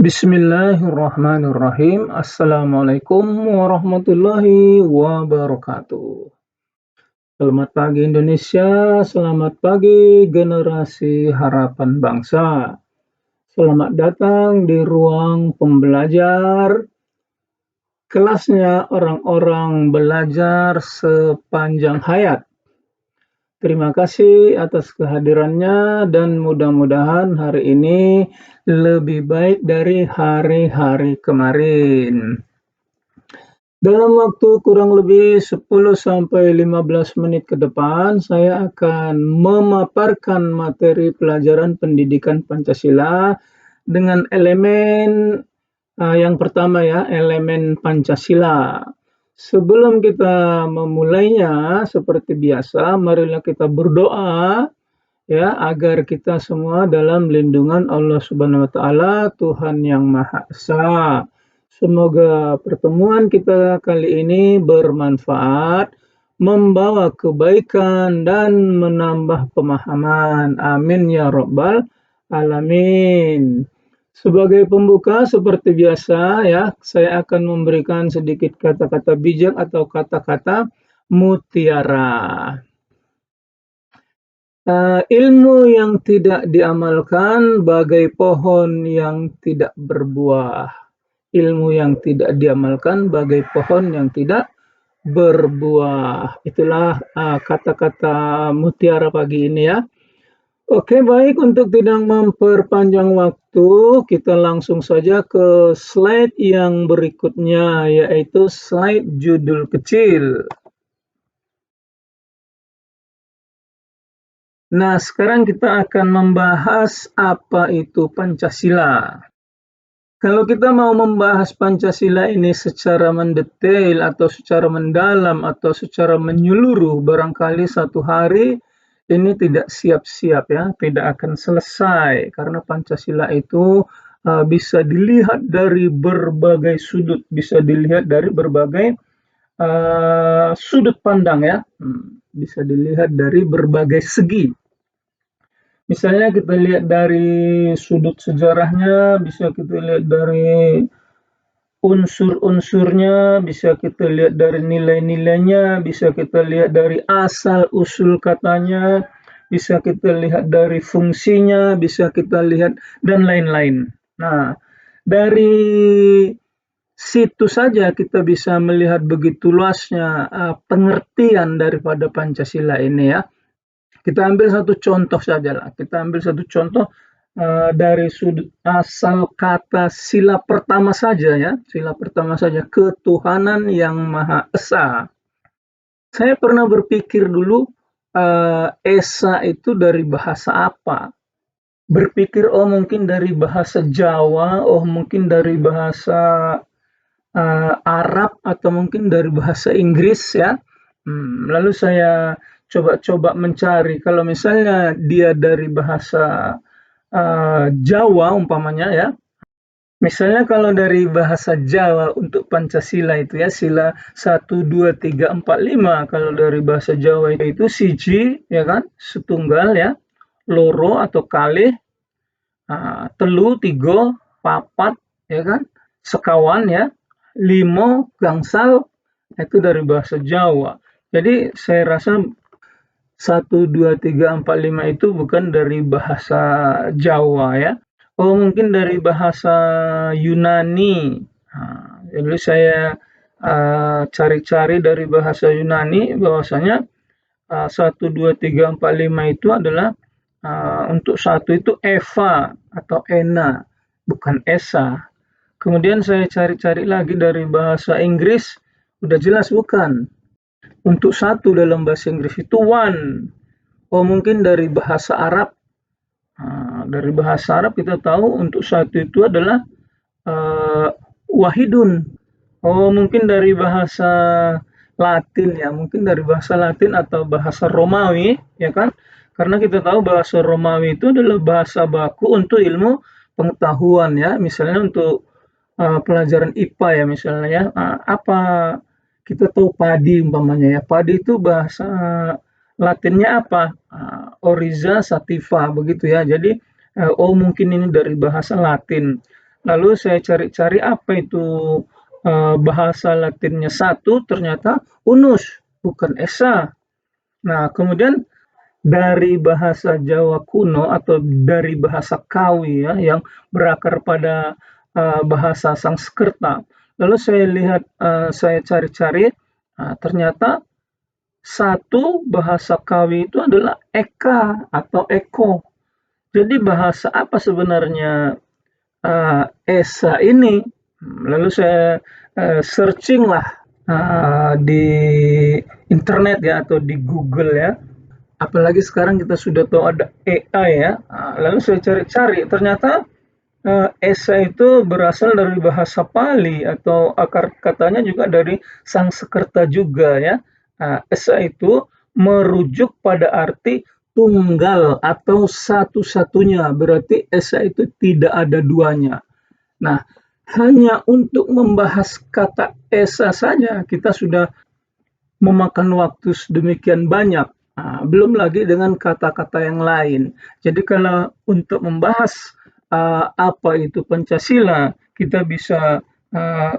Bismillahirrahmanirrahim. Assalamualaikum warahmatullahi wabarakatuh. Selamat pagi Indonesia, selamat pagi generasi harapan bangsa. Selamat datang di ruang pembelajar, kelasnya orang-orang belajar sepanjang hayat. Terima kasih atas kehadirannya dan mudah-mudahan hari ini lebih baik dari hari-hari kemarin. Dalam waktu kurang lebih 10-15 menit ke depan, saya akan memaparkan materi pelajaran pendidikan Pancasila dengan elemen yang pertama ya, elemen Pancasila. Sebelum kita memulainya, seperti biasa, marilah kita berdoa ya agar kita semua dalam lindungan Allah Subhanahu wa taala, Tuhan yang Maha Esa. Semoga pertemuan kita kali ini bermanfaat, membawa kebaikan dan menambah pemahaman. Amin ya rabbal alamin. Sebagai pembuka seperti biasa ya, saya akan memberikan sedikit kata-kata bijak atau kata-kata mutiara. Ilmu yang tidak diamalkan bagai pohon yang tidak berbuah. Ilmu yang tidak diamalkan bagai pohon yang tidak berbuah. Itulah kata-kata mutiara pagi ini ya. Oke, baik, untuk tidak memperpanjang waktu, kita langsung saja ke slide yang berikutnya, yaitu slide judul kecil. Nah, sekarang kita akan membahas apa itu Pancasila. Kalau kita mau membahas Pancasila ini secara mendetail atau secara mendalam atau secara menyeluruh, barangkali satu hari ini tidak siap-siap ya, tidak akan selesai karena Pancasila itu bisa dilihat dari berbagai sudut, bisa dilihat dari berbagai sudut pandang ya, bisa dilihat dari berbagai segi. Misalnya kita lihat dari sudut sejarahnya, bisa kita lihat dari unsur-unsurnya, bisa kita lihat dari nilai-nilainya, bisa kita lihat dari asal-usul katanya, bisa kita lihat dari fungsinya, bisa kita lihat dan lain-lain. Nah, dari situ saja kita bisa melihat begitu luasnya pengertian daripada Pancasila ini ya. Kita ambil satu contoh saja lah. Kita ambil satu contoh dari sudut asal kata sila pertama saja ya. Sila pertama saja, ketuhanan yang Maha Esa. Saya pernah berpikir dulu, Esa itu dari bahasa apa? Berpikir, oh mungkin dari bahasa Jawa, oh mungkin dari bahasa Arab, atau mungkin dari bahasa Inggris ya. Lalu saya coba-coba mencari, kalau misalnya dia dari bahasa Jawa umpamanya ya, misalnya kalau dari bahasa Jawa untuk Pancasila itu ya, sila 1, 2, 3, 4, 5, kalau dari bahasa Jawa itu siji ya kan, setunggal ya, loro atau kalih, telu, tiga, papat ya kan, sekawan ya, limo, gangsal, itu dari bahasa Jawa. Jadi saya rasa 1, 2, 3, 4, 5 itu bukan dari bahasa Jawa ya. Oh mungkin dari bahasa Yunani. Jadi saya cari-cari dari bahasa Yunani bahwasanya 1, 2, 3, 4, 5 itu adalah untuk satu itu Eva atau Ena, bukan Esa. Kemudian saya cari-cari lagi dari bahasa Inggris, udah jelas bukan. Untuk satu dalam bahasa Inggris itu one. Oh mungkin dari bahasa Arab. Dari bahasa Arab kita tahu untuk satu itu adalah wahidun. Oh mungkin dari bahasa Latin ya, mungkin dari bahasa Latin atau bahasa Romawi ya kan, karena kita tahu bahasa Romawi itu adalah bahasa baku untuk ilmu pengetahuan ya, misalnya untuk pelajaran IPA ya misalnya ya, apa kita tahu padi umpamanya ya, padi itu bahasa Latinnya apa, Oriza sativa begitu ya, jadi oh mungkin ini dari bahasa Latin. Lalu saya cari-cari apa itu bahasa Latinnya satu, ternyata unus, bukan esa. Nah, kemudian dari bahasa Jawa kuno atau dari bahasa Kawi ya yang berakar pada bahasa Sanskerta. Lalu saya lihat, saya cari-cari, ternyata satu bahasa Kawi itu adalah Eka atau Eko. Jadi bahasa apa sebenarnya Esa ini? Lalu saya searching lah di internet ya atau di Google ya. Apalagi sekarang kita sudah tahu ada AI ya. Lalu saya cari-cari, ternyata Esa itu berasal dari bahasa Pali atau akar katanya juga dari Sangsekerta juga ya. Esa itu merujuk pada arti tunggal atau satu-satunya, berarti Esa itu tidak ada duanya. Nah, hanya untuk membahas kata Esa saja kita sudah memakan waktu sedemikian banyak. Belum lagi dengan kata-kata yang lain. Jadi kalau untuk membahas apa itu Pancasila, kita bisa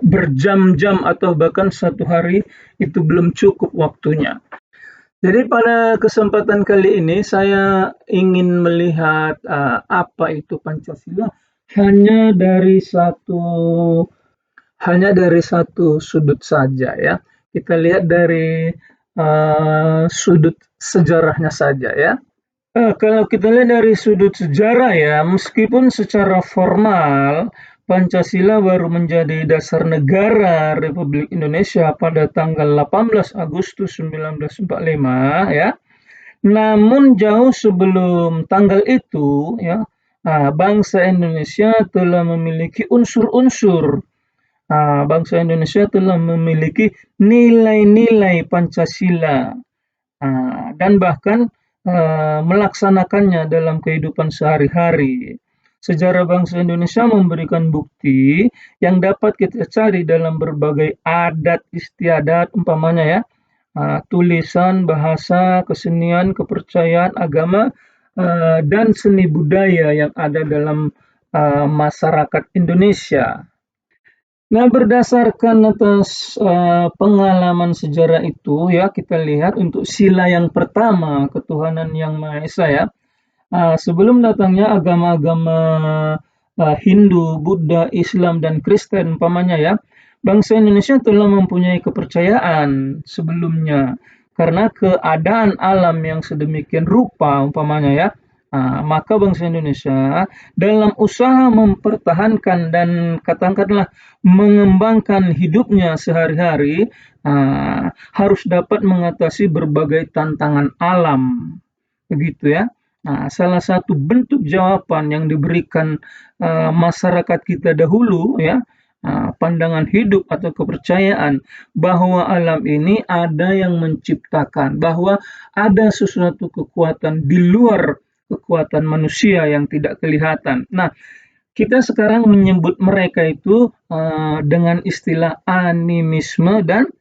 berjam-jam atau bahkan satu hari itu belum cukup waktunya. Jadi pada kesempatan kali ini saya ingin melihat apa itu Pancasila hanya dari satu hanya dari satu sudut saja ya. Kita lihat dari sudut sejarahnya saja ya. Kalau kita lihat dari sudut sejarah ya, meskipun secara formal Pancasila baru menjadi dasar negara Republik Indonesia pada tanggal 18 Agustus 1945 ya. Namun jauh sebelum tanggal itu ya, bangsa Indonesia telah memiliki unsur-unsur. Bangsa Indonesia telah memiliki nilai-nilai Pancasila dan bahkan melaksanakannya dalam kehidupan sehari-hari. Sejarah bangsa Indonesia memberikan bukti yang dapat kita cari dalam berbagai adat istiadat, umpamanya ya, tulisan, bahasa, kesenian, kepercayaan, agama, dan seni budaya yang ada dalam masyarakat Indonesia. Nah, berdasarkan atas pengalaman sejarah itu ya, kita lihat untuk sila yang pertama, ketuhanan yang Maha Esa ya. Sebelum datangnya agama-agama Hindu, Buddha, Islam, dan Kristen umpamanya ya, bangsa Indonesia telah mempunyai kepercayaan sebelumnya karena keadaan alam yang sedemikian rupa umpamanya ya. Maka bangsa Indonesia dalam usaha mempertahankan dan katakanlah mengembangkan hidupnya sehari-hari harus dapat mengatasi berbagai tantangan alam, begitu ya. Salah satu bentuk jawaban yang diberikan masyarakat kita dahulu ya, pandangan hidup atau kepercayaan bahwa alam ini ada yang menciptakan, bahwa ada sesuatu kekuatan di luar kekuatan manusia yang tidak kelihatan. Nah, kita sekarang menyebut mereka itu dengan istilah animisme dan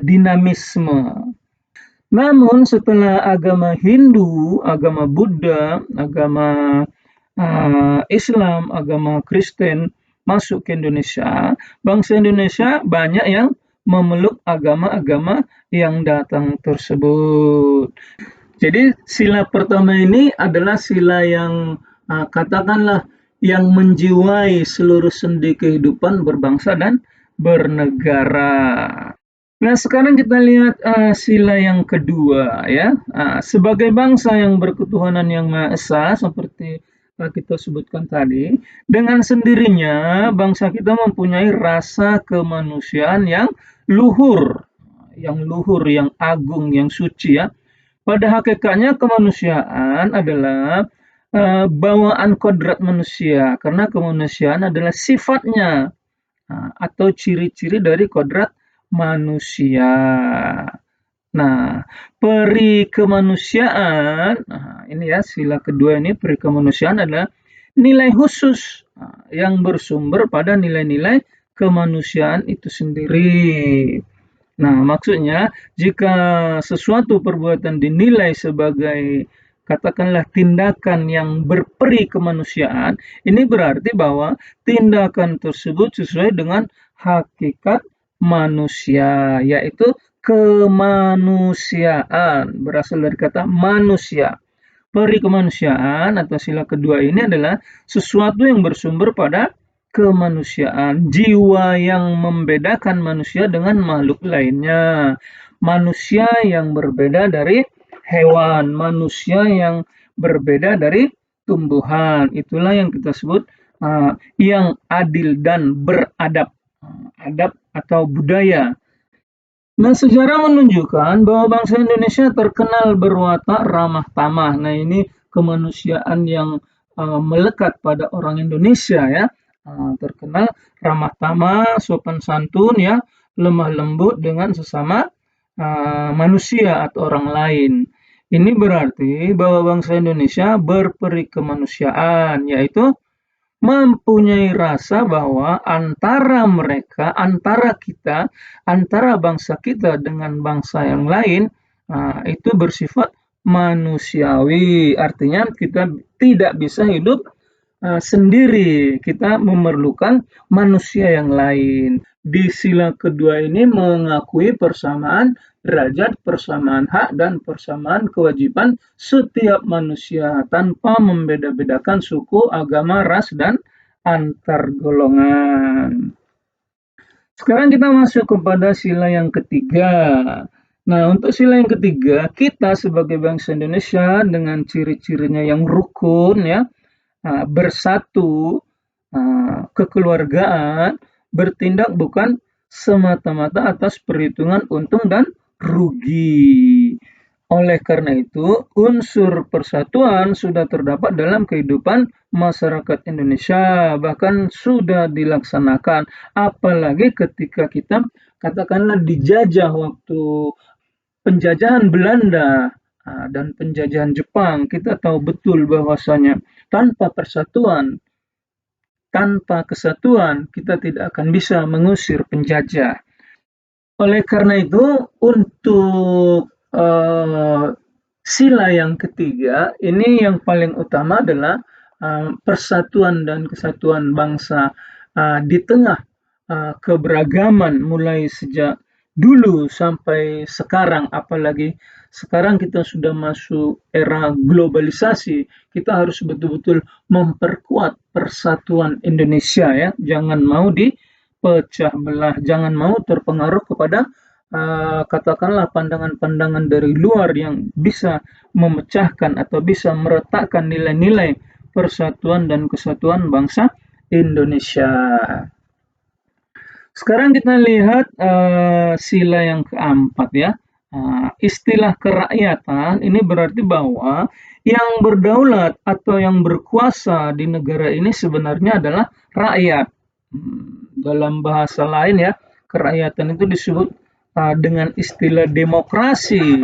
dinamisme. Namun setelah agama Hindu, agama Buddha, agama Islam, agama Kristen masuk ke Indonesia, bangsa Indonesia banyak yang memeluk agama-agama yang datang tersebut. Jadi sila pertama ini adalah sila yang katakanlah yang menjiwai seluruh sendi kehidupan berbangsa dan bernegara. Nah, sekarang kita lihat sila yang kedua ya. Sebagai bangsa yang berketuhanan yang Maha Esa seperti kita sebutkan tadi, dengan sendirinya bangsa kita mempunyai rasa kemanusiaan yang luhur, yang agung, yang suci ya. Pada hakikatnya kemanusiaan adalah bawaan kodrat manusia karena kemanusiaan adalah sifatnya atau ciri-ciri dari kodrat manusia. Nah, peri kemanusiaan, ini ya sila kedua ini, peri kemanusiaan adalah nilai khusus yang bersumber pada nilai-nilai kemanusiaan itu sendiri. Nah, maksudnya jika sesuatu perbuatan dinilai sebagai katakanlah tindakan yang berperi kemanusiaan, ini berarti bahwa tindakan tersebut sesuai dengan hakikat manusia, yaitu kemanusiaan, berasal dari kata manusia. Peri kemanusiaan atau sila kedua ini adalah sesuatu yang bersumber pada kemanusiaan, jiwa yang membedakan manusia dengan makhluk lainnya, manusia yang berbeda dari hewan, manusia yang berbeda dari tumbuhan. Itulah yang kita sebut yang adil dan beradab, adab atau budaya. Nah, sejarah menunjukkan bahwa bangsa Indonesia terkenal berwatak ramah tamah. Nah, ini kemanusiaan yang melekat pada orang Indonesia ya. Terkenal ramah tamah, sopan santun ya, lemah lembut dengan sesama manusia atau orang lain. Ini berarti bahwa bangsa Indonesia berperi kemanusiaan, yaitu mempunyai rasa bahwa antara mereka, antara kita, antara bangsa kita dengan bangsa yang lain, itu bersifat manusiawi. Artinya kita tidak bisa hidup sendiri, kita memerlukan manusia yang lain. Di sila kedua ini mengakui persamaan derajat, persamaan hak, dan persamaan kewajiban setiap manusia tanpa membeda-bedakan suku, agama, ras, dan antar golongan. Sekarang kita masuk kepada sila yang ketiga. Nah, untuk sila yang ketiga, kita sebagai bangsa Indonesia dengan ciri-cirinya yang rukun ya, bersatu, kekeluargaan, bertindak bukan semata-mata atas perhitungan untung dan rugi. Oleh karena itu, unsur persatuan sudah terdapat dalam kehidupan masyarakat Indonesia, bahkan sudah dilaksanakan. Apalagi ketika kita katakanlah dijajah waktu penjajahan Belanda dan penjajahan Jepang, kita tahu betul bahwasanya tanpa persatuan, tanpa kesatuan, kita tidak akan bisa mengusir penjajah. Oleh karena itu, untuk sila yang ketiga, ini yang paling utama adalah persatuan dan kesatuan bangsa di tengah keberagaman mulai sejak dulu sampai sekarang, apalagi sekarang kita sudah masuk era globalisasi, kita harus betul-betul memperkuat persatuan Indonesia ya, jangan mau dipecah belah, jangan mau terpengaruh kepada katakanlah pandangan-pandangan dari luar yang bisa memecahkan atau bisa meretakkan nilai-nilai persatuan dan kesatuan bangsa Indonesia. Sekarang kita lihat sila yang keempat ya. Istilah kerakyatan ini berarti bahwa yang berdaulat atau yang berkuasa di negara ini sebenarnya adalah rakyat. Dalam bahasa lain ya, kerakyatan itu disebut dengan istilah demokrasi.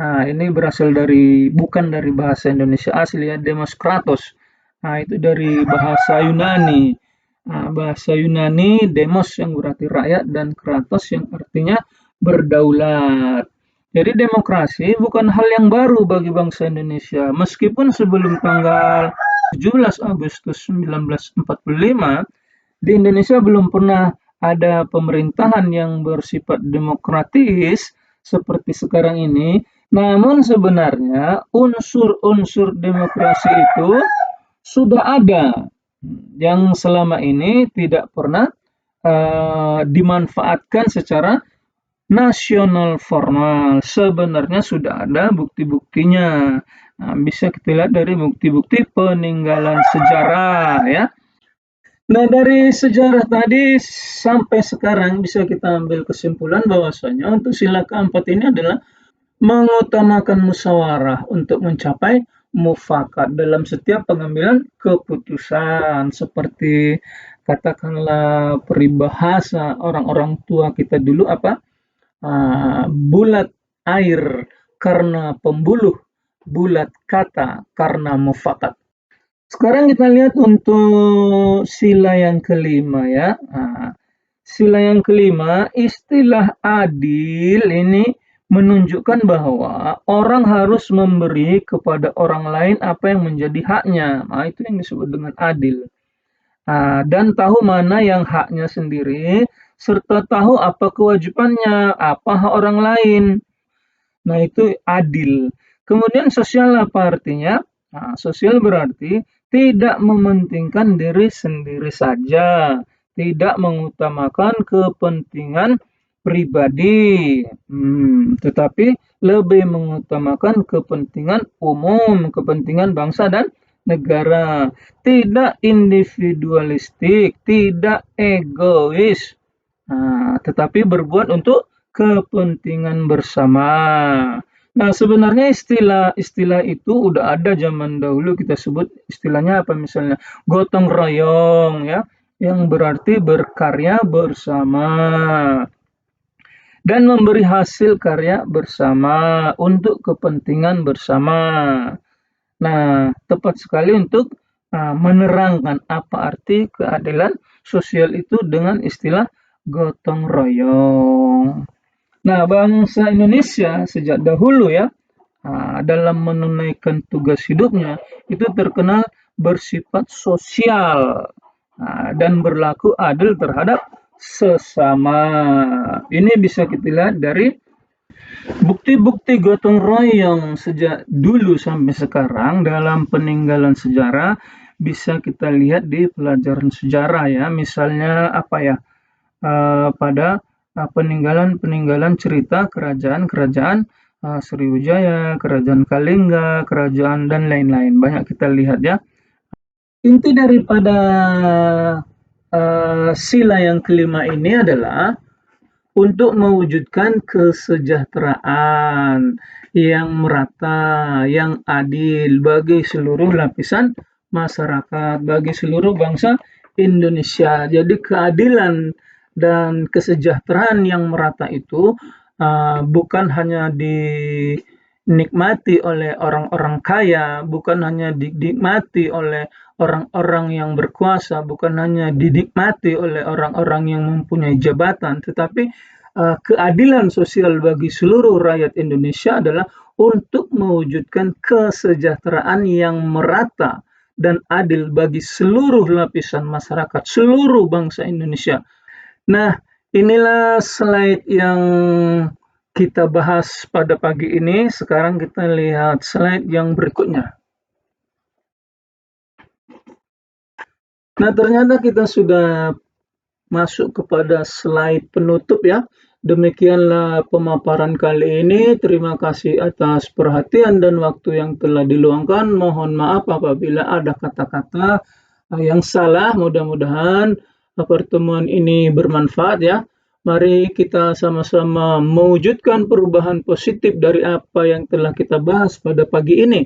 Ini berasal dari bukan dari bahasa Indonesia asli ya, demos kratos. Itu dari bahasa Yunani. Bahasa Yunani demos yang berarti rakyat dan kratos yang artinya berdaulat. Jadi demokrasi bukan hal yang baru bagi bangsa Indonesia. Meskipun sebelum tanggal 17 Agustus 1945 di Indonesia belum pernah ada pemerintahan yang bersifat demokratis seperti sekarang ini. Namun sebenarnya unsur-unsur demokrasi itu sudah ada yang selama ini tidak pernah dimanfaatkan secara nasional formal. Sebenarnya sudah ada bukti-buktinya. Bisa kita lihat dari bukti-bukti peninggalan sejarah ya. Nah, dari sejarah tadi sampai sekarang bisa kita ambil kesimpulan bahwasanya untuk sila keempat ini adalah mengutamakan musyawarah untuk mencapai mufakat dalam setiap pengambilan keputusan, seperti katakanlah peribahasa orang-orang tua kita dulu apa, bulat air karena pembuluh, bulat kata karena mufakat. Sekarang kita lihat untuk sila yang kelima ya. Sila yang kelima, istilah adil ini menunjukkan bahwa orang harus memberi kepada orang lain apa yang menjadi haknya. Nah, itu yang disebut dengan adil. Dan tahu mana yang haknya sendiri, serta tahu apa kewajibannya, apa hak orang lain. Nah, itu adil. Kemudian sosial apa artinya? Sosial berarti tidak mementingkan diri sendiri saja, tidak mengutamakan kepentingan pribadi, tetapi lebih mengutamakan kepentingan umum, kepentingan bangsa dan negara. Tidak individualistik, tidak egois, tetapi berbuat untuk kepentingan bersama. Nah, sebenarnya istilah-istilah itu udah ada zaman dahulu, kita sebut istilahnya apa, misalnya gotong royong ya, yang berarti berkarya bersama dan memberi hasil karya bersama untuk kepentingan bersama. Nah, tepat sekali untuk menerangkan apa arti keadilan sosial itu dengan istilah gotong royong. Nah, bangsa Indonesia sejak dahulu ya, dalam menunaikan tugas hidupnya itu terkenal bersifat sosial dan berlaku adil terhadap sesama. Ini bisa kita lihat dari bukti-bukti gotong royong sejak dulu sampai sekarang dalam peninggalan sejarah bisa kita lihat di pelajaran sejarah ya. Misalnya apa ya? Pada peninggalan-peninggalan cerita kerajaan-kerajaan Sriwijaya, Kerajaan Kalingga, kerajaan dan lain-lain. Banyak kita lihat ya. Inti daripada sila yang kelima ini adalah untuk mewujudkan kesejahteraan yang merata, yang adil bagi seluruh lapisan masyarakat, bagi seluruh bangsa Indonesia. Jadi keadilan dan kesejahteraan yang merata itu bukan hanya dinikmati oleh orang-orang kaya, bukan hanya dinikmati oleh orang-orang yang berkuasa, bukan hanya dinikmati oleh orang-orang yang mempunyai jabatan, tetapi keadilan sosial bagi seluruh rakyat Indonesia adalah untuk mewujudkan kesejahteraan yang merata dan adil bagi seluruh lapisan masyarakat, seluruh bangsa Indonesia. Nah, inilah slide yang kita bahas pada pagi ini. Sekarang kita lihat slide yang berikutnya. Nah, ternyata kita sudah masuk kepada slide penutup ya. Demikianlah pemaparan kali ini. Terima kasih atas perhatian dan waktu yang telah diluangkan. Mohon maaf apabila ada kata-kata yang salah. Mudah-mudahan pertemuan ini bermanfaat ya. Mari kita sama-sama mewujudkan perubahan positif dari apa yang telah kita bahas pada pagi ini.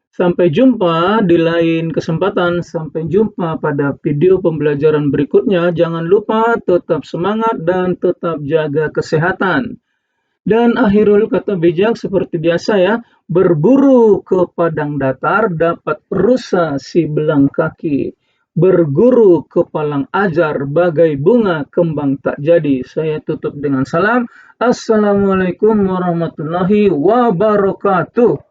Sampai jumpa di lain kesempatan, sampai jumpa pada video pembelajaran berikutnya. Jangan lupa tetap semangat dan tetap jaga kesehatan. Dan akhirul kata bijak seperti biasa ya, berburu ke padang datar dapat rusa si belang kaki. Berguru ke palang ajar bagai bunga kembang tak jadi. Saya tutup dengan salam. Assalamualaikum warahmatullahi wabarakatuh.